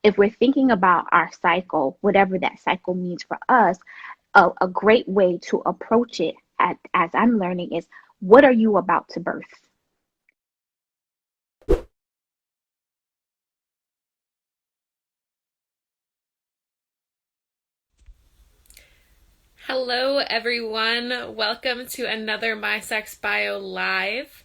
if we're thinking about our cycle, whatever that cycle means for us, a great way to approach it as I'm learning is, what are you about to birth? Hello, everyone. Welcome to another My Sex Bio Live.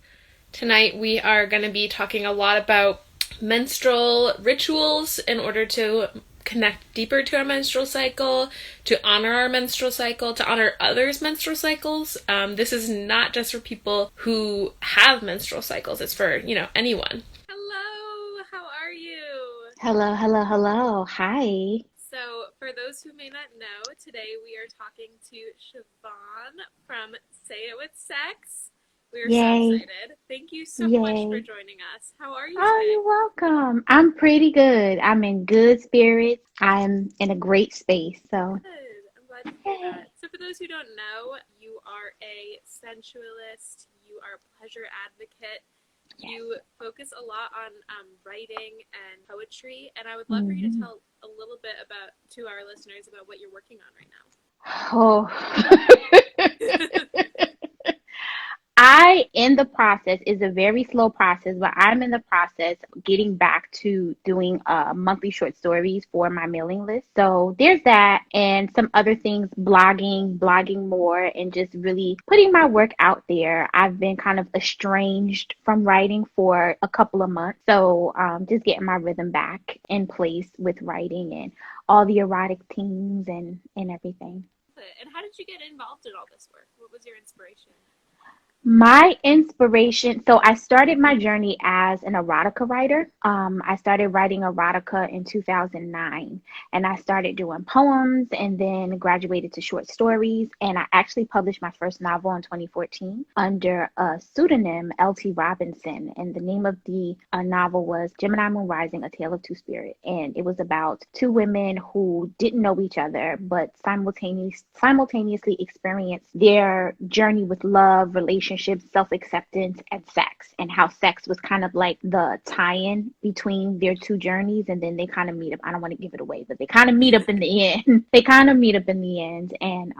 Tonight, we are going to be talking a lot about menstrual rituals in order to connect deeper to our menstrual cycle, to honor our menstrual cycle, to honor others' menstrual cycles. This is not just for people who have menstrual cycles, it's for, anyone. Hello, how are you? Hello, hello, hello. Hi. So, for those who may not know, today we are talking to ShaVaughn from Say It With Sex. We are so Yay. excited. Thank you so much for Yay. joining us. How are you Oh, today? you're welcome. I'm pretty good. I'm in good spirits. I'm in a great space. So, Good. I'm glad to hear yay. that. So, for those who don't know, you are a sensualist, you are a pleasure advocate, Yes. you focus a lot on writing and poetry, and I would love for you to Hmm. tell a little bit about to our listeners about what you're working on right now. Oh. I, in the process, is a very slow process, but I'm in the process of getting back to doing monthly short stories for my mailing list. So there's that and some other things, blogging more, and just really putting my work out there. I've been kind of estranged from writing for a couple of months. So just getting my rhythm back in place with writing and all the erotic themes and everything. And how did you get involved in all this work? What was your inspiration? My inspiration, so I started my journey as an erotica writer. I started writing erotica in 2009, and I started doing poems and then graduated to short stories. And I actually published my first novel in 2014 under a pseudonym, L.T. Robinson. And the name of the novel was Gemini Moon Rising, A Tale of Two Spirits. And it was about two women who didn't know each other, but simultaneously experienced their journey with love, relationships, self-acceptance, and sex, and how sex was kind of like the tie-in between their two journeys. And then they kind of meet up. I don't want to give it away, but they kind of meet up in the end. They kind of meet up in the end, and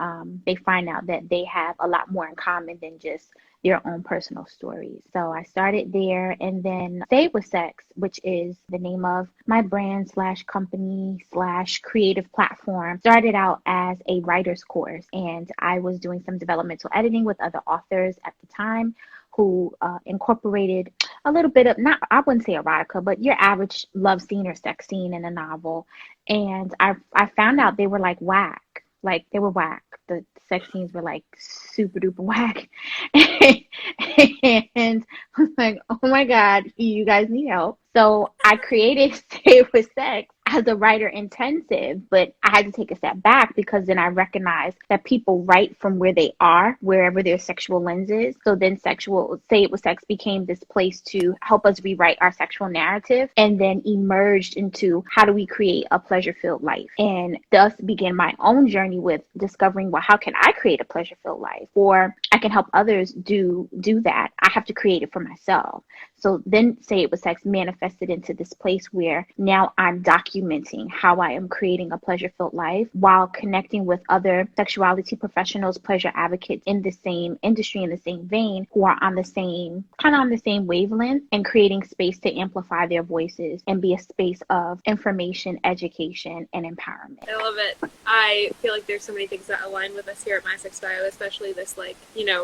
they find out that they have a lot more in common than just their own personal stories. So I started there, and then Say It With Sex, which is the name of my brand slash company slash creative platform, started out as a writer's course. And I was doing some developmental editing with other authors at the time who incorporated a little bit of, not, I wouldn't say erotica, but your average love scene or sex scene in a novel. And I found out they were like whack. Like they were whack. The sex scenes were like super duper whack. And I was like, oh my God, you guys need help. So I created Stay With Sex as a writer intensive, but I had to take a step back because then I recognized that people write from where they are, wherever their sexual lens is. So then sexual Say It With Sex became this place to help us rewrite our sexual narrative, and then emerged into how do we create a pleasure filled life. And thus began my own journey with discovering, well, how can I create a pleasure filled life? Or I can help others do that. I have to create it for myself. So then Say It With Sex manifested into this place where now I'm documenting how I am creating a pleasure filled life while connecting with other sexuality professionals, pleasure advocates in the same industry, in the same vein, who are on the same, kind of on the same wavelength, and creating space to amplify their voices and be a space of information, education, and empowerment. I love it. I feel like there's so many things that align with us here at My Sex Bio, especially this, like,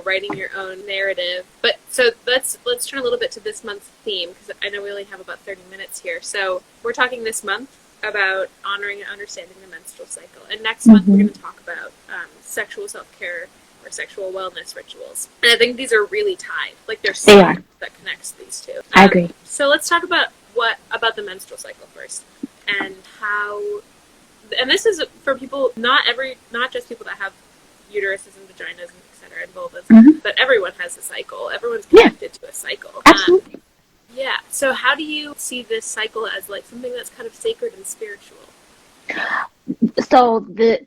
writing your own narrative. But so let's turn a little bit to this month's theme, because I know we only have about 30 minutes here. So we're talking this month about honoring and understanding the menstrual cycle, and next month we're Mm-hmm. going to talk about sexual self-care or sexual wellness rituals. And I think these are really tied. Like there's They so are. much that connects these two. I agree. So let's talk about what about the menstrual cycle first, and how. And this is for people, not just people that have uteruses and vaginas and etc. and vulvas, Mm-hmm. but everyone has a cycle. Everyone's Yeah, connected to a cycle. absolutely. Yeah. So how do you see this cycle as like something that's kind of sacred and spiritual?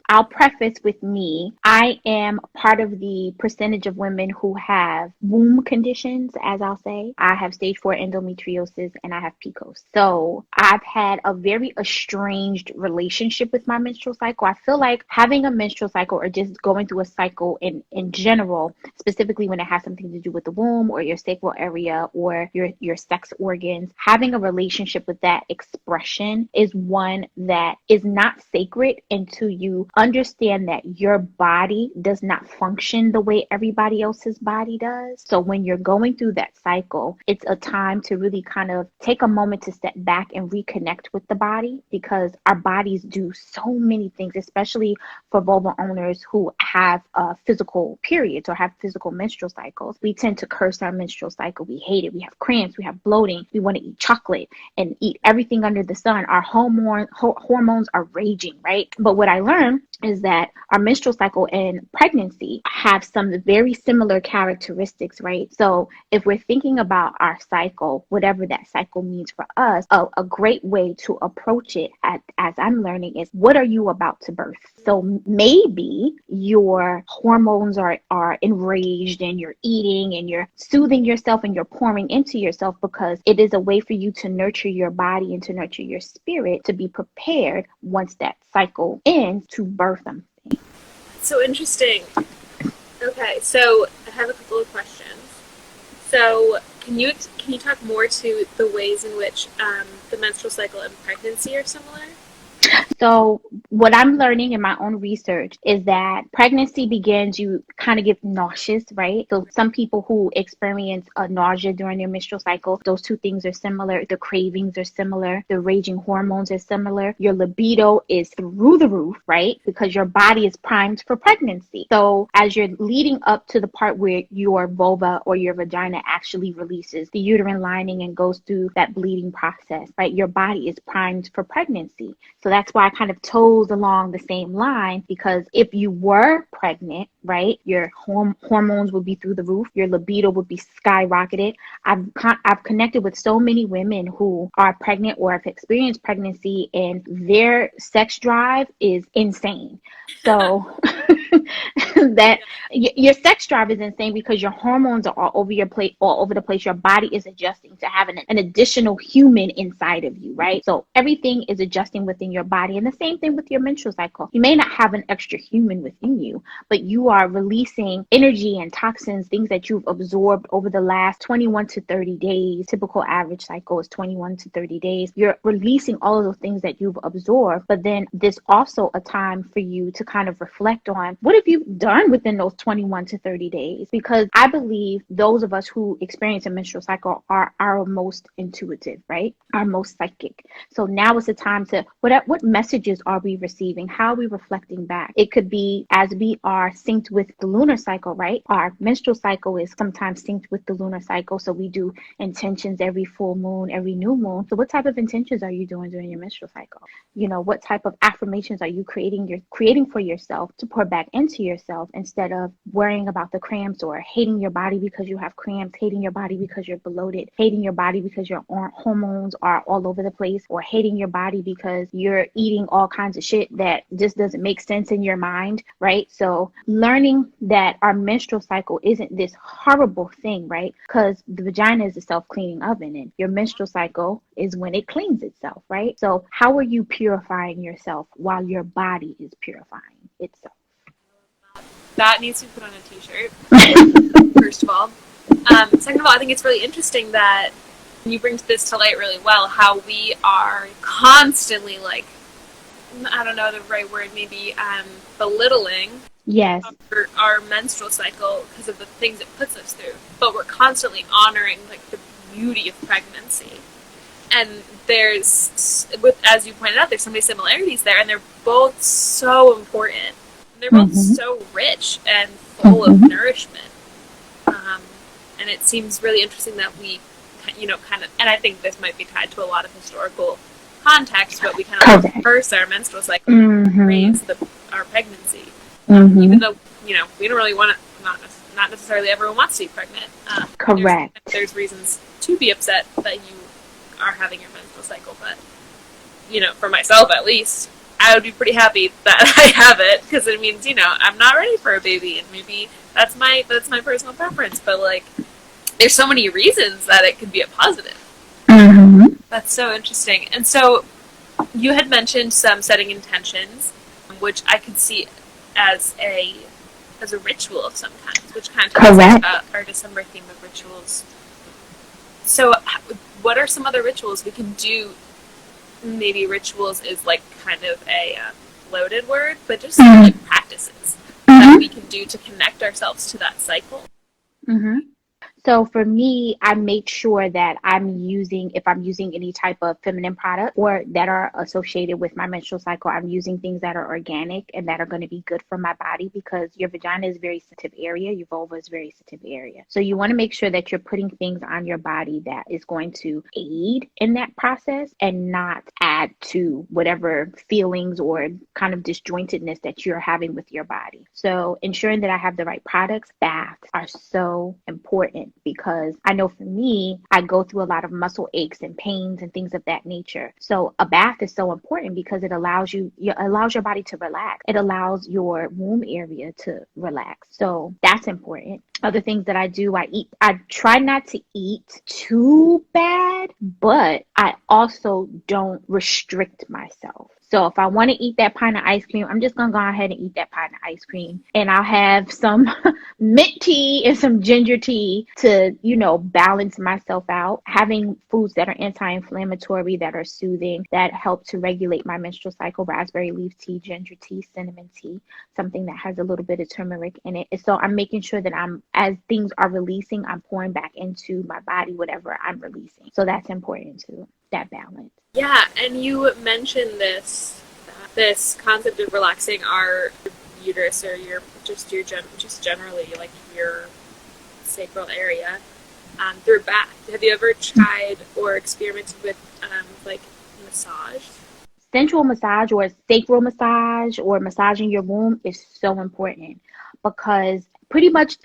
I'll preface with me. I am part of the percentage of women who have womb conditions, as I'll say. I have stage 4 endometriosis and I have PCOS. So I've had a very estranged relationship with my menstrual cycle. I feel like having a menstrual cycle or just going through a cycle in general, specifically when it has something to do with the womb or your sacral area or your sex organs, having a relationship with that expression is one that is not sacred until you understand that your body does not function the way everybody else's body does. So when you're going through that cycle, it's a time to really kind of take a moment to step back and reconnect with the body, because our bodies do so many things, especially for vulva owners who have physical periods or have physical menstrual cycles. We tend to curse our menstrual cycle. We hate it. We have cramps. We have bloating. We want to eat chocolate and eat everything under the sun. Our hormones are raging, right? But what I learned is that our menstrual cycle and pregnancy have some very similar characteristics, right? So if we're thinking about our cycle, whatever that cycle means for us, a great way to approach it, as I'm learning, is what are you about to birth? So maybe your hormones are enraged and you're eating and you're soothing yourself and you're pouring into yourself because it is a way for you to nurture your body and to nurture your spirit to be prepared once that cycle ends to birth something. So interesting. Okay, so I have a couple of questions. So can you talk more to the ways in which the menstrual cycle and pregnancy are similar? So what I'm learning in my own research is that pregnancy begins, you kind of get nauseous, right? So some people who experience a nausea during their menstrual cycle, those two things are similar. The cravings are similar. The raging hormones are similar. Your libido is through the roof, right? Because your body is primed for pregnancy. So as you're leading up to the part where your vulva or your vagina actually releases the uterine lining and goes through that bleeding process, right? Your body is primed for pregnancy. So that's why I kind of chose along the same line, because if you were pregnant, right, your hormones would be through the roof, your libido would be skyrocketed. I've connected with so many women who are pregnant or have experienced pregnancy, and their sex drive is insane. So that your sex drive is insane because your hormones are all over the place. Your body is adjusting to having an additional human inside of you, right? So everything is adjusting within your body, and the same thing with your menstrual cycle. You may not have an extra human within you, but you are releasing energy and toxins, things that you've absorbed over the last 21 to 30 days. Typical average cycle is 21 to 30 days. You're releasing all of those things that you've absorbed, but then there's also a time for you to kind of reflect on what have you done within those 21 to 30 days, because I believe those of us who experience a menstrual cycle are our most intuitive, right? Our most psychic. So now is the time to, what messages are we receiving? How are we reflecting back? It could be as we are synced with the lunar cycle, right? Our menstrual cycle is sometimes synced with the lunar cycle. So we do intentions every full moon, every new moon. So what type of intentions are you doing during your menstrual cycle? You know, what type of affirmations are you creating for yourself to pour back into yourself, instead of worrying about the cramps or hating your body because you have cramps, hating your body because you're bloated, hating your body because your hormones are all over the place, or hating your body because you're eating all kinds of shit that just doesn't make sense in your mind, right? So learning that our menstrual cycle isn't this horrible thing, right? Because the vagina is a self-cleaning oven, and your menstrual cycle is when it cleans itself, right? So how are you purifying yourself while your body is purifying itself? That needs to be put on a t-shirt, first of all. Second of all, I think it's really interesting that you bring this to light really well, how we are constantly, like, I don't know the right word, maybe belittling Yes. our menstrual cycle because of the things it puts us through. But we're constantly honoring, like, the beauty of pregnancy. And there's, as you pointed out, there's so many similarities there, and they're both so important. They're both so rich and full of nourishment. And it seems really interesting that we, kind of, and I think this might be tied to a lot of historical context, but we kind of reverse our menstrual cycle and raise our pregnancy. Even though, we don't really want to, not necessarily everyone wants to be pregnant. Correct. There's reasons to be upset that you are having your menstrual cycle, but, for myself at least, I would be pretty happy that I have it, because it means, I'm not ready for a baby, and maybe that's my personal preference. But like, there's so many reasons that it could be a positive. Mm-hmm. That's so interesting. And so you had mentioned some setting intentions, which I could see as a ritual of some kind, which kind of ties Correct. into our December theme of rituals. So, what are some other rituals we can do? Maybe rituals is like kind of a loaded word, but just Mm-hmm. like practices that we Mm-hmm. can do to connect ourselves to that cycle. Mm-hmm. So for me, I make sure that if I'm using any type of feminine product or that are associated with my menstrual cycle, I'm using things that are organic and that are going to be good for my body, because your vagina is a very sensitive area. Your vulva is a very sensitive area. So you want to make sure that you're putting things on your body that is going to aid in that process and not add to whatever feelings or kind of disjointedness that you're having with your body. So ensuring that I have the right products, baths are so important, because I know for me, I go through a lot of muscle aches and pains and things of that nature. So a bath is so important because it allows your body to relax. It allows your womb area to relax. So that's important. Other things that I do, I try not to eat too bad, but I also don't restrict myself. So if I want to eat that pint of ice cream, I'm just going to go ahead and eat that pint of ice cream. And I'll have some mint tea and some ginger tea to, balance myself out. Having foods that are anti-inflammatory, that are soothing, that help to regulate my menstrual cycle: raspberry leaf tea, ginger tea, cinnamon tea, something that has a little bit of turmeric in it. So I'm making sure that as things are releasing, I'm pouring back into my body whatever I'm releasing. So that's important too, that balance. Yeah, and you mentioned this concept of relaxing our uterus, or just generally like your sacral area, through bath. Have you ever tried or experimented with like massage? Sensual massage or sacral massage or massaging your womb is so important, because pretty much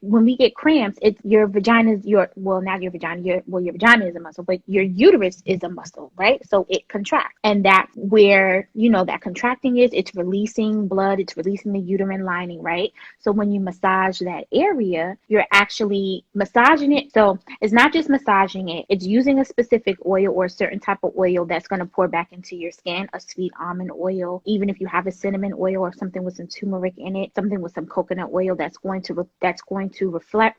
when we get cramps, it's your vagina's your well not your vagina your vagina is a muscle, but your uterus is a muscle, right? So it contracts, and that's where that contracting is. It's releasing blood, it's releasing the uterine lining, right? So when you massage that area, you're actually massaging it. So it's not just massaging it, it's using a specific oil or a certain type of oil that's going to pour back into your skin. A sweet almond oil, even if you have a cinnamon oil or something with some turmeric in it, something with some coconut oil, that's going to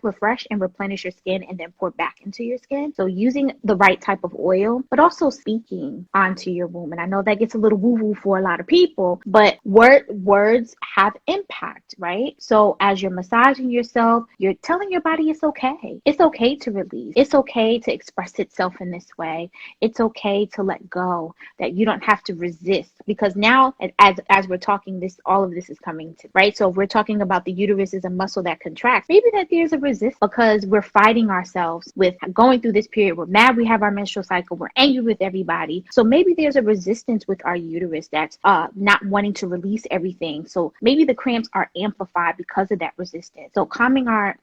refresh and replenish your skin and then pour back into your skin. So using the right type of oil, but also speaking onto your womb. And I know that gets a little woo-woo for a lot of people, but words have impact, right? So as you're massaging yourself, you're telling your body it's okay. It's okay to release. It's okay to express itself in this way. It's okay to let go, that you don't have to resist. Because now, as we're talking, all of this is coming to, right? So if we're talking about the uterus is a muscle that contracts, maybe that there's a resistance because we're fighting ourselves with going through this period. We're mad we have our menstrual cycle. We're angry with everybody. So maybe there's a resistance with our uterus that's not wanting to release everything. So maybe the cramps are amplified because of that resistance. So calming our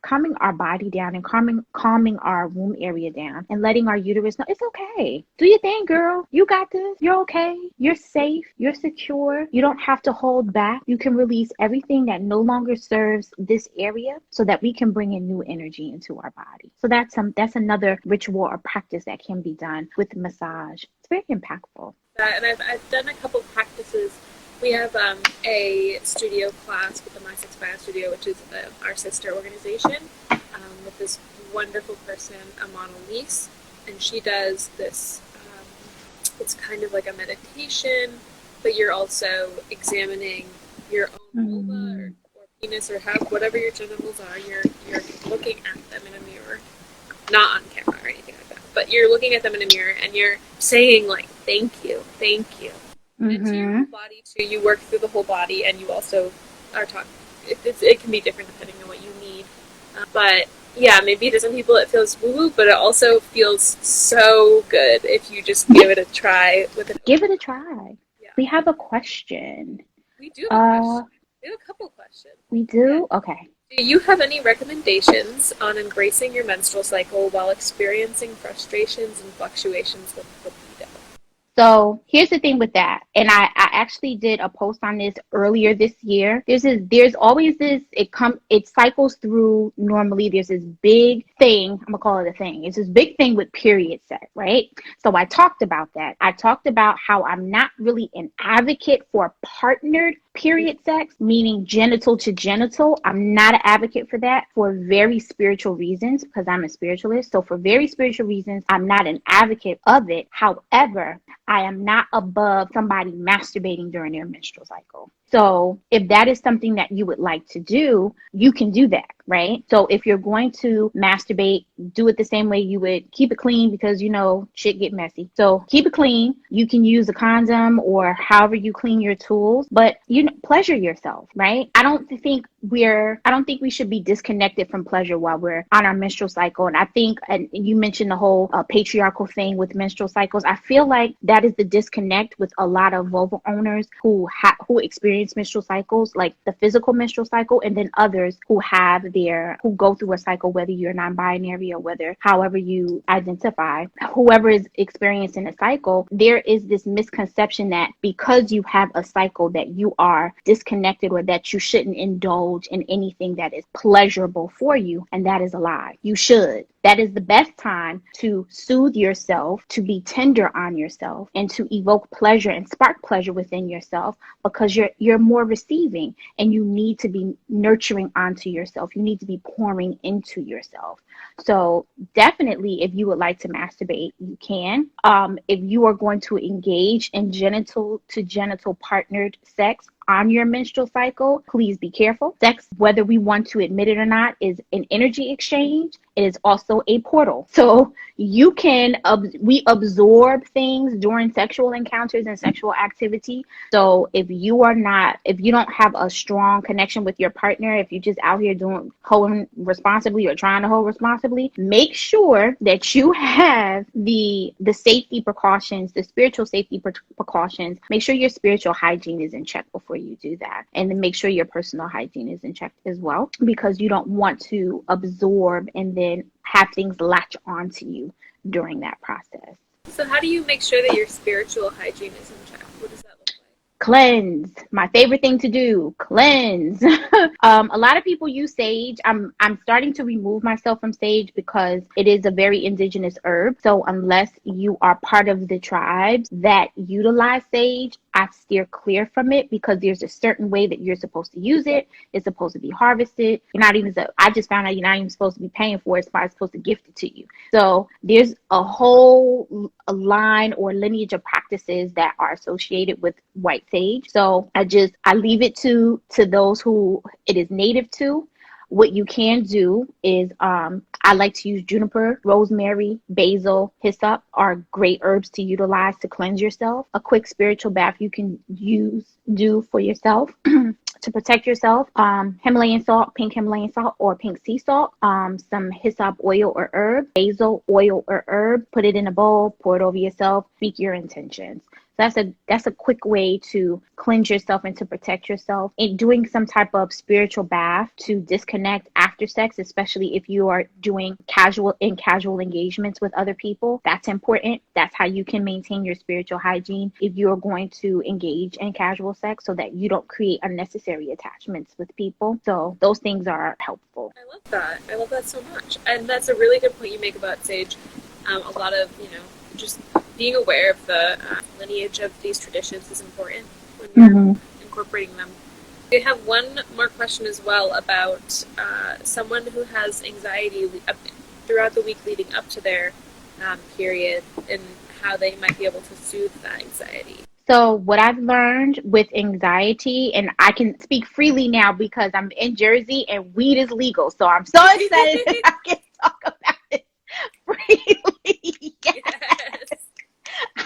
body down and calming our womb area down and letting our uterus know it's okay. Do your thing, girl. You got this. You're okay. You're safe. You're secure. You don't have to hold back. You can release everything that no longer serves this area, so that we can bring in new energy into our body. So that's another ritual or practice that can be done with massage. It's very impactful. And I've done a couple practices. We have a studio class with the My Sexual Biography Studio, which is our sister organization, with this wonderful person, Amon Elise, and she does this. It's kind of like a meditation, but you're also examining your own vulva or penis or whatever your genitals are. You're looking at them in a mirror, not on camera or anything like that, but you're looking at them in a mirror and you're saying like thank you, and to your whole body too. You work through the whole body, and you also are talking. It can be different depending on what you need, but yeah, maybe to some people it feels woo-woo, but it also feels so good if you just give it a try. Give it a try. Yeah. We have a question. We do have a question. We have a couple questions. We do? Yeah. Okay. Do you have any recommendations on embracing your menstrual cycle while experiencing frustrations and fluctuations with libido? So here's the thing with that. And I actually did a post on this earlier this year. There's always this, it cycles through normally. There's this big thing, I'm gonna call it a thing. It's this big thing with period sex, right? So I talked about that. I talked about how I'm not really an advocate for partnered period sex, meaning genital to genital. I'm not an advocate for that for very spiritual reasons, because I'm a spiritualist. So for very spiritual reasons, I'm not an advocate of it. However, I am not above somebody masturbating during their menstrual cycle. So if that is something that you would like to do, you can do that, right? So if you're going to masturbate, do it the same way you would keep it clean, because shit get messy. So keep it clean. You can use a condom or however you clean your tools, but pleasure yourself, right? I don't think we should be disconnected from pleasure while we're on our menstrual cycle. And I think, and you mentioned the whole patriarchal thing with menstrual cycles. I feel like that is the disconnect with a lot of vulva owners who experience menstrual cycles, like the physical menstrual cycle, and then others who go through a cycle, whether you're non-binary or however you identify, whoever is experiencing a cycle. There is this misconception that because you have a cycle that you are disconnected, or that you shouldn't indulge in anything that is pleasurable for you, and that is a lie. You should. That is the best time to soothe yourself, to be tender on yourself, and to evoke pleasure and spark pleasure within yourself, because you're more receiving, and you need to be nurturing onto yourself. You need to be pouring into yourself. So definitely, if you would like to masturbate, you can. If you are going to engage in genital to genital partnered sex on your menstrual cycle, please be careful. Sex, whether we want to admit it or not, is an energy exchange. It is also a portal. So we absorb things during sexual encounters and sexual activity. So if you don't have a strong connection with your partner, if you're just out here hoeing responsibly or trying to hoe responsibly, make sure that you have the safety precautions, the spiritual safety precautions. Make sure your spiritual hygiene is in check before you do that. And then make sure your personal hygiene is in check as well, because you don't want to absorb and then have things latch onto you during that process. So how do you make sure that your spiritual hygiene is in check? What does that look like? Cleanse. My favorite thing to do, cleanse. A lot of people use sage. I'm starting to remove myself from sage because it is a very indigenous herb. So unless you are part of the tribes that utilize sage, I steer clear from it, because there's a certain way that you're supposed to use it. It's supposed to be harvested. I just found out you're not even supposed to be paying for it. Somebody's supposed to gift it to you. So there's a whole line or lineage of practices that are associated with white sage. So I leave it to those who it is native to. What you can do is I like to use juniper, rosemary, basil, hyssop are great herbs to utilize to cleanse yourself. A quick spiritual bath you can do for yourself to protect yourself. Himalayan salt, pink Himalayan salt or pink sea salt, some hyssop oil or herb, basil oil or herb, put it in a bowl, pour it over yourself, speak your intentions. That's a quick way to cleanse yourself and to protect yourself. And doing some type of spiritual bath to disconnect after sex, especially if you are doing casual engagements with other people, that's important. That's how you can maintain your spiritual hygiene if you're going to engage in casual sex, so that you don't create unnecessary attachments with people. So those things are helpful. I love that. I love that so much. And that's a really good point you make about sage. A lot of, just being aware of the lineage of these traditions is important when you're incorporating them. I have one more question as well about someone who has anxiety throughout the week leading up to their period, and how they might be able to soothe that anxiety. So what I've learned with anxiety, and I can speak freely now because I'm in Jersey and weed is legal. So I'm so excited that I can talk about it freely. Yes.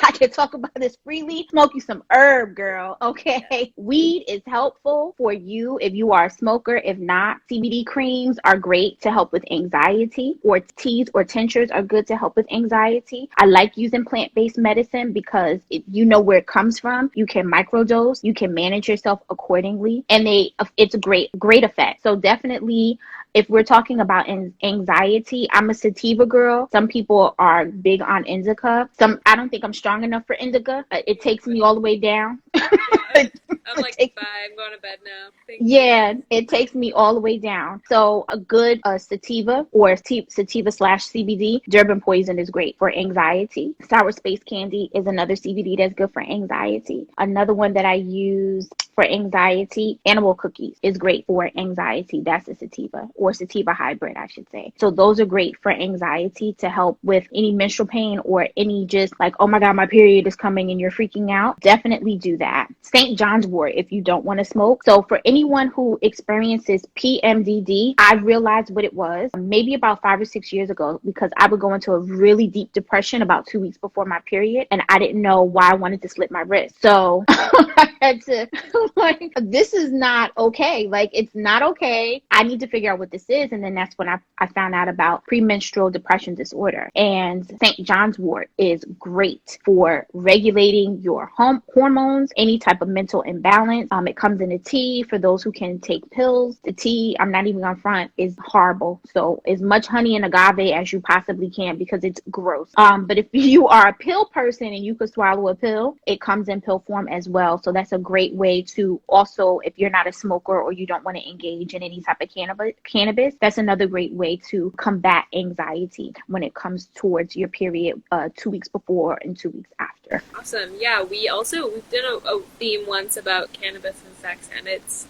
I can talk about this freely. Smoke you some herb, girl. Okay. Weed is helpful for you if you are a smoker. If not, CBD creams are great to help with anxiety, or teas or tinctures are good to help with anxiety. I like using plant-based medicine because if you know where it comes from, you can microdose, you can manage yourself accordingly, and it's a great effect. So definitely if we're talking about anxiety, I'm a sativa girl. Some people are big on indica. I don't think I'm strong enough for indica. It takes me all the way down. Yeah. I'm It like, takes bye, I'm going to bed now. Thank you. Yeah, it takes me all the way down. So a good sativa or sativa slash CBD, Durban poison is great for anxiety. Sour space candy is another CBD that's good for anxiety. Another one that I use for anxiety, animal cookies is great for anxiety. That's a sativa or sativa hybrid, I should say. So those are great for anxiety to help with any menstrual pain or any just like, oh my God, my period is coming and you're freaking out. Definitely do that. St. John's wort if you don't want to smoke. So for anyone who experiences PMDD, I realized what it was maybe about 5 or 6 years ago because I would go into a really deep depression about 2 weeks before my period and I didn't know why I wanted to slit my wrist. So I had to like, this is not okay. Like, it's not okay. I need to figure out what this is. And then that's when I found out about premenstrual depression disorder. And St. John's wort is great for regulating your hormones, any type of mental imbalance. It comes in a tea for those who can take pills. The tea, I'm not even on front, is horrible. So as much honey and agave as you possibly can because it's gross. But if you are a pill person and you could swallow a pill, it comes in pill form as well. So that's a great way to also, if you're not a smoker or you don't want to engage in any type of cannabis, that's another great way to combat anxiety when it comes towards your period 2 weeks before and 2 weeks after. Awesome. Yeah, we've done a theme once about cannabis and sex, and it's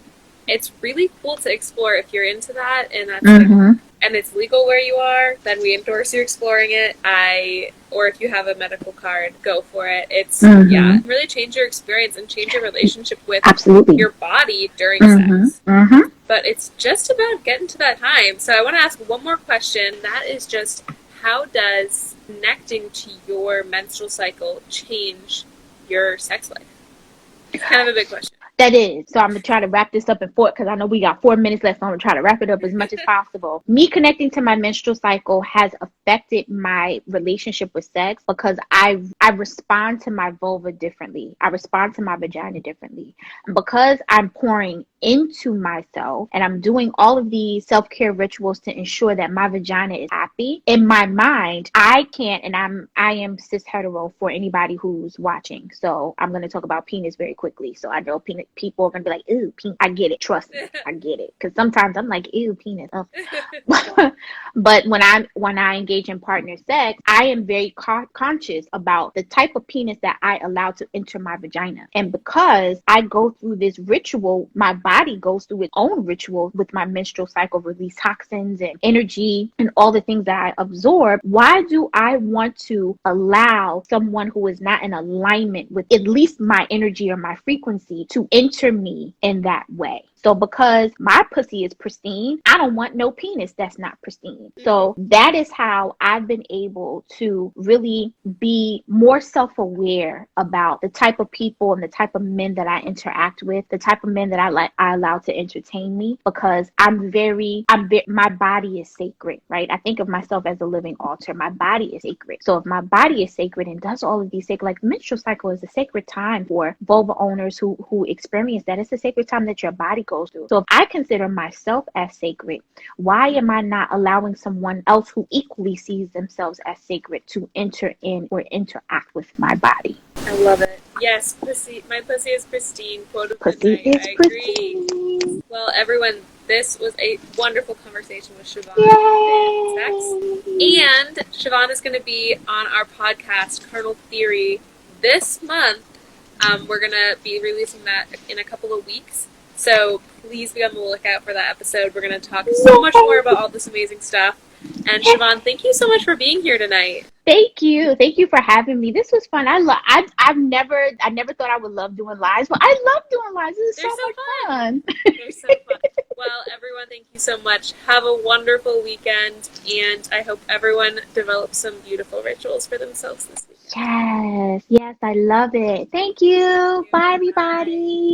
really cool to explore if you're into that, and that's like, and it's legal where you are, then we endorse you exploring it. Or if you have a medical card, go for it. It's yeah, really change your experience and change your relationship with Absolutely. your body during sex. But it's just about getting to that time. So I want to ask one more question. That is just, how does connecting to your menstrual cycle change your sex life? It's kind of a big question. That is. So I'm going to try to wrap this up in four because I know we got 4 minutes left. So I'm going to try to wrap it up as much as possible. Me connecting to my menstrual cycle has affected my relationship with sex because I respond to my vulva differently. I respond to my vagina differently. And because I'm pouring into myself and I'm doing all of these self-care rituals to ensure that my vagina is happy, in my mind, I can't, and I am cis hetero for anybody who's watching. So I'm going to talk about penis very quickly. So I know people are going to be like, ew, penis. I get it. Trust me. I get it. Because sometimes I'm like, ew, penis. But when I engage in partner sex, I am very conscious about the type of penis that I allow to enter my vagina. And because I go through this ritual, my body goes through its own ritual with my menstrual cycle, release toxins and energy and all the things that I absorb. Why do I want to allow someone who is not in alignment with at least my energy or my frequency to enter me in that way? So because my pussy is pristine, I don't want no penis that's not pristine. So that is how I've been able to really be more self-aware about the type of people and the type of men that I interact with, the type of men that I allow to entertain me, because my body is sacred, right? I think of myself as a living altar. My body is sacred. So if my body is sacred and does all of these sacred, like menstrual cycle is a sacred time for vulva owners who experience that. It's a sacred time that your body goes through. So if I consider myself as sacred, why am I not allowing someone else who equally sees themselves as sacred to enter in or interact with my body? I love it. Yes, my pussy is pristine. Quote of the Pussy night. is I pristine. agree. Well, everyone, this was a wonderful conversation with ShaVaughn Yay! and ShaVaughn is going to be on our podcast, Carnal Theory, this month. We're going to be releasing that in a couple of weeks. So please be on the lookout for that episode. We're going to talk so much more about all this amazing stuff. And ShaVaughn, thank you so much for being here tonight. Thank you for having me. This was fun. I never thought I would love doing lives, but I love doing lives. This is so much fun. They're so fun. Well, everyone, thank you so much. Have a wonderful weekend, and I hope everyone develops some beautiful rituals for themselves this weekend. Yes, I love it. Thank you. Bye, everybody.